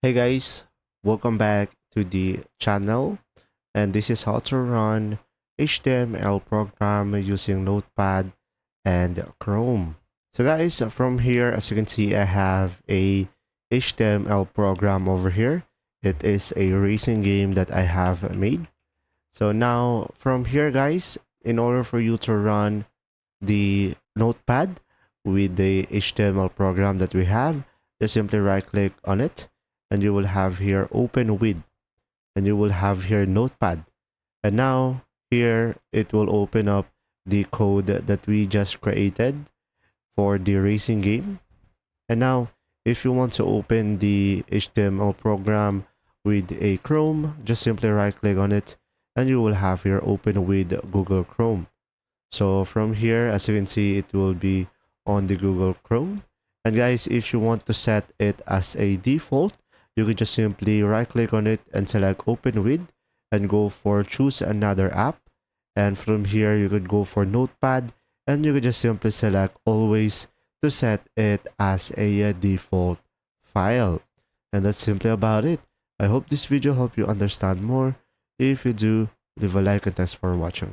Hey guys, welcome back to the channel, and this is how to run HTML program using Notepad and Chrome. So guys, from here, as you can see, I have a HTML program over here. It is a racing game that I have made. So now from here guys, in order for you to run the Notepad with the HTML program that we have, just simply right click on it and you will have here open with, and you will have here Notepad. And now here it will open up the code that we just created for the racing game. And now if you want to open the HTML program with a Chrome, just simply right click on it and you will have here open with Google Chrome. So from here, as you can see, it will be on the Google Chrome. And guys, if you want to set it as a default, you can just simply right click on it and select open with and go for choose another app. And from here, you could go for Notepad and you could just simply select always to set it as a default file. And that's simply about it. I hope this video helped you understand more. If you do, leave a like and thanks for watching.